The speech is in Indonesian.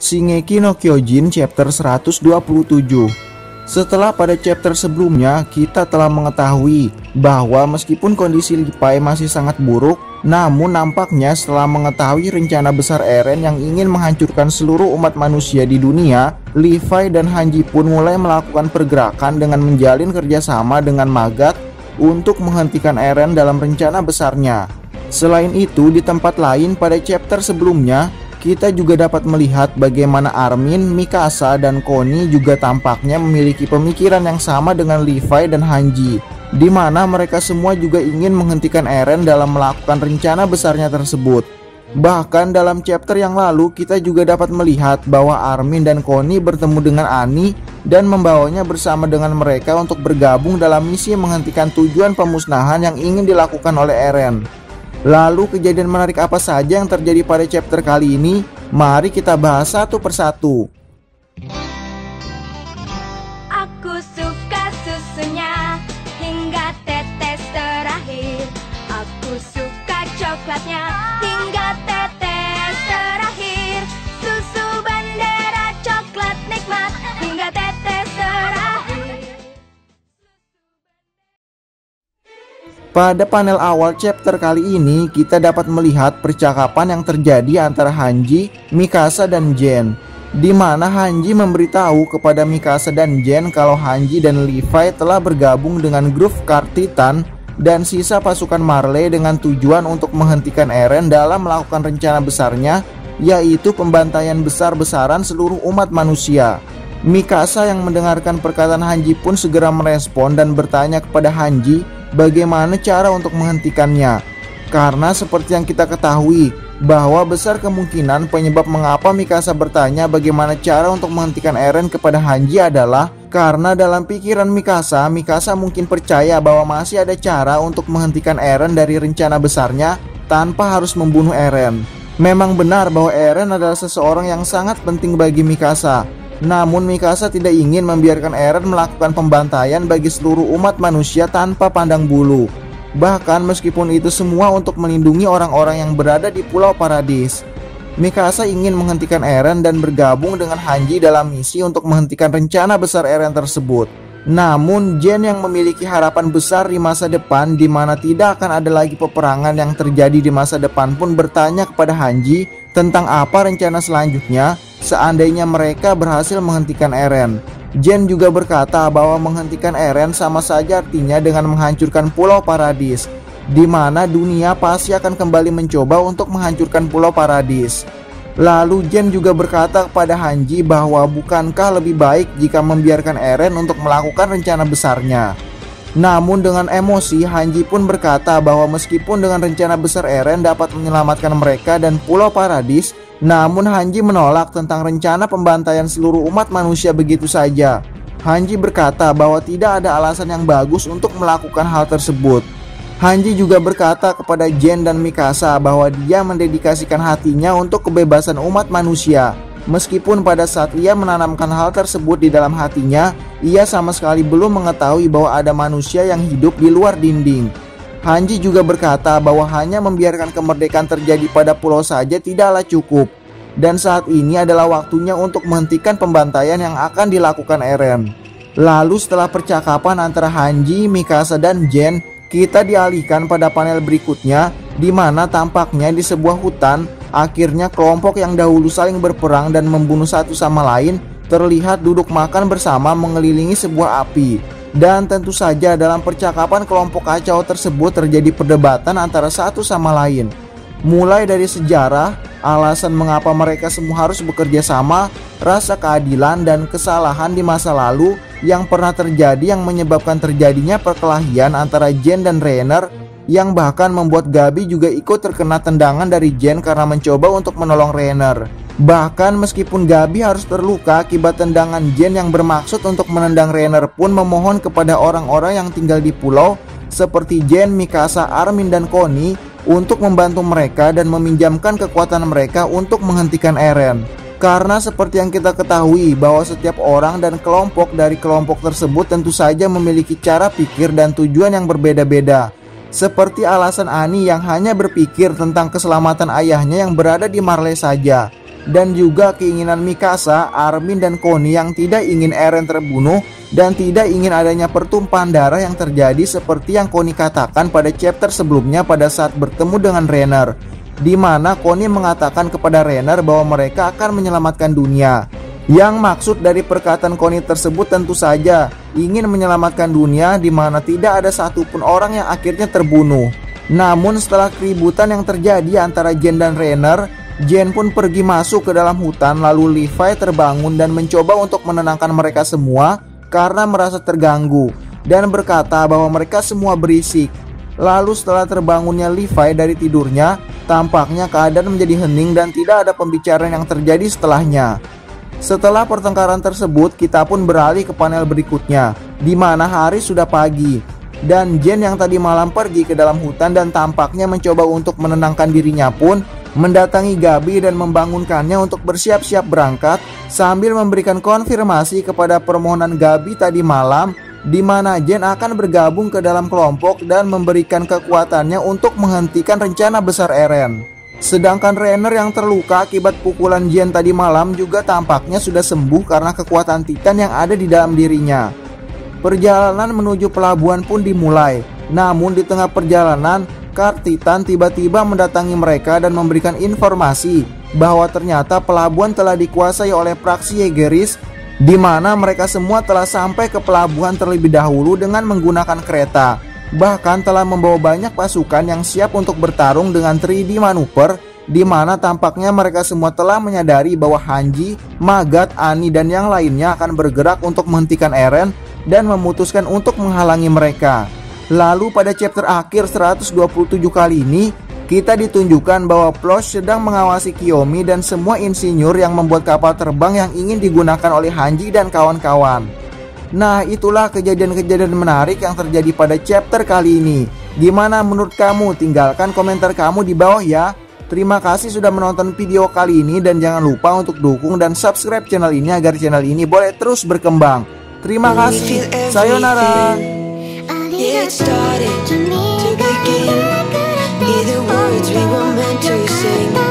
Shingeki no Kyojin chapter 127. Setelah pada chapter sebelumnya kita telah mengetahui bahwa meskipun kondisi Levi masih sangat buruk, namun nampaknya setelah mengetahui rencana besar Eren yang ingin menghancurkan seluruh umat manusia di dunia, Levi dan Hanji pun mulai melakukan pergerakan dengan menjalin kerjasama dengan Magat untuk menghentikan Eren dalam rencana besarnya. Selain itu, di tempat lain pada chapter sebelumnya, kita juga dapat melihat bagaimana Armin, Mikasa, dan Connie juga tampaknya memiliki pemikiran yang sama dengan Levi dan Hanji, di mana mereka semua juga ingin menghentikan Eren dalam melakukan rencana besarnya tersebut. Bahkan dalam chapter yang lalu kita juga dapat melihat bahwa Armin dan Connie bertemu dengan Annie dan membawanya bersama dengan mereka untuk bergabung dalam misi menghentikan tujuan pemusnahan yang ingin dilakukan oleh Eren. Lalu kejadian menarik apa saja yang terjadi pada chapter kali ini? Mari kita bahas satu persatu. Aku suka susunya hingga tetes terakhir. Aku suka coklatnya hingga tetes terakhir. Susu bendera coklat nikmat hingga tetes terakhir. Pada panel awal chapter kali ini, kita dapat melihat percakapan yang terjadi antara Hanji, Mikasa, dan Gen, di mana Hanji memberitahu kepada Mikasa dan Gen kalau Hanji dan Levi telah bergabung dengan grup Card Titan dan sisa pasukan Marley dengan tujuan untuk menghentikan Eren dalam melakukan rencana besarnya, yaitu pembantaian besar-besaran seluruh umat manusia. Mikasa yang mendengarkan perkataan Hanji pun segera merespon dan bertanya kepada Hanji bagaimana cara untuk menghentikannya. Karena seperti yang kita ketahui bahwa besar kemungkinan penyebab mengapa Mikasa bertanya bagaimana cara untuk menghentikan Eren kepada Hanji adalah karena dalam pikiran Mikasa mungkin percaya bahwa masih ada cara untuk menghentikan Eren dari rencana besarnya tanpa harus membunuh Eren. Memang benar bahwa Eren adalah seseorang yang sangat penting bagi Mikasa. Namun Mikasa tidak ingin membiarkan Eren melakukan pembantaian bagi seluruh umat manusia tanpa pandang bulu. Bahkan meskipun itu semua untuk melindungi orang-orang yang berada di Pulau Paradis. Mikasa ingin menghentikan Eren dan bergabung dengan Hanji dalam misi untuk menghentikan rencana besar Eren tersebut. Namun Gen yang memiliki harapan besar di masa depan di mana tidak akan ada lagi peperangan yang terjadi di masa depan pun bertanya kepada Hanji tentang apa rencana selanjutnya seandainya mereka berhasil menghentikan Eren. Gen juga berkata bahwa menghentikan Eren sama saja artinya dengan menghancurkan Pulau Paradis, di mana dunia pasti akan kembali mencoba untuk menghancurkan Pulau Paradis. Lalu Gen juga berkata kepada Hanji bahwa bukankah lebih baik jika membiarkan Eren untuk melakukan rencana besarnya. Namun dengan emosi Hanji pun berkata bahwa meskipun dengan rencana besar Eren dapat menyelamatkan mereka dan Pulau Paradis, namun Hanji menolak tentang rencana pembantaian seluruh umat manusia begitu saja. Hanji berkata bahwa tidak ada alasan yang bagus untuk melakukan hal tersebut. Hanji juga berkata kepada Gen dan Mikasa bahwa dia mendedikasikan hatinya untuk kebebasan umat manusia. Meskipun pada saat ia menanamkan hal tersebut di dalam hatinya, ia sama sekali belum mengetahui bahwa ada manusia yang hidup di luar dinding. Hanji juga berkata bahwa hanya membiarkan kemerdekaan terjadi pada pulau saja tidaklah cukup. Dan saat ini adalah waktunya untuk menghentikan pembantaian yang akan dilakukan Eren. Lalu setelah percakapan antara Hanji, Mikasa, dan Gen, kita dialihkan pada panel berikutnya di mana tampaknya di sebuah hutan akhirnya kelompok yang dahulu saling berperang dan membunuh satu sama lain terlihat duduk makan bersama mengelilingi sebuah api. Dan tentu saja dalam percakapan kelompok kacau tersebut terjadi perdebatan antara satu sama lain. Mulai dari sejarah, alasan mengapa mereka semua harus bekerja sama, rasa keadilan dan kesalahan di masa lalu yang pernah terjadi yang menyebabkan terjadinya perkelahian antara Gen dan Reiner, yang bahkan membuat Gabi juga ikut terkena tendangan dari Gen karena mencoba untuk menolong Reiner. Bahkan meskipun Gabi harus terluka akibat tendangan Gen yang bermaksud untuk menendang Reiner pun memohon kepada orang-orang yang tinggal di pulau seperti Gen, Mikasa, Armin, dan Connie untuk membantu mereka dan meminjamkan kekuatan mereka untuk menghentikan Eren. Karena seperti yang kita ketahui bahwa setiap orang dan kelompok dari kelompok tersebut tentu saja memiliki cara pikir dan tujuan yang berbeda-beda. Seperti alasan Annie yang hanya berpikir tentang keselamatan ayahnya yang berada di Marley saja. dan juga keinginan Mikasa, Armin, dan Connie yang tidak ingin Eren terbunuh dan tidak ingin adanya pertumpahan darah yang terjadi seperti yang Connie katakan pada chapter sebelumnya pada saat bertemu dengan Reiner, di mana Connie mengatakan kepada Reiner bahwa mereka akan menyelamatkan dunia. Yang maksud dari perkataan Connie tersebut tentu saja ingin menyelamatkan dunia di mana tidak ada satupun orang yang akhirnya terbunuh. Namun setelah keributan yang terjadi antara Jen dan Reiner, Jen pun pergi masuk ke dalam hutan, lalu Levi terbangun dan mencoba untuk menenangkan mereka semua karena merasa terganggu dan berkata bahwa mereka semua berisik. Lalu setelah terbangunnya Levi dari tidurnya, tampaknya keadaan menjadi hening dan tidak ada pembicaraan yang terjadi setelahnya. Setelah pertengkaran tersebut, kita pun beralih ke panel berikutnya, di mana hari sudah pagi dan Jen yang tadi malam pergi ke dalam hutan dan tampaknya mencoba untuk menenangkan dirinya pun mendatangi Gabi dan membangunkannya untuk bersiap-siap berangkat sambil memberikan konfirmasi kepada permohonan Gabi tadi malam, di mana Jen akan bergabung ke dalam kelompok dan memberikan kekuatannya untuk menghentikan rencana besar Eren. Sedangkan Reiner yang terluka akibat pukulan Jen tadi malam juga tampaknya sudah sembuh karena kekuatan Titan yang ada di dalam dirinya. Perjalanan menuju pelabuhan pun dimulai. Namun di tengah perjalanan, Card Titan tiba-tiba mendatangi mereka dan memberikan informasi bahwa ternyata pelabuhan telah dikuasai oleh praksi Jaegeris, di mana mereka semua telah sampai ke pelabuhan terlebih dahulu dengan menggunakan kereta. Bahkan telah membawa banyak pasukan yang siap untuk bertarung dengan 3D manuver, di mana tampaknya mereka semua telah menyadari bahwa Hanji, Magat, Annie, dan yang lainnya akan bergerak untuk menghentikan Eren dan memutuskan untuk menghalangi mereka. Lalu pada chapter akhir 127 kali ini, kita ditunjukkan bahwa Floch sedang mengawasi Kiyomi dan semua insinyur yang membuat kapal terbang yang ingin digunakan oleh Hanji dan kawan-kawan. Nah, itulah kejadian-kejadian menarik yang terjadi pada chapter kali ini. Gimana menurut kamu? Tinggalkan komentar kamu di bawah ya. Terima kasih sudah menonton video kali ini dan jangan lupa untuk dukung dan subscribe channel ini agar channel ini boleh terus berkembang. Terima kasih. Sayonara. It started to begin. Hear the words we were meant to sing.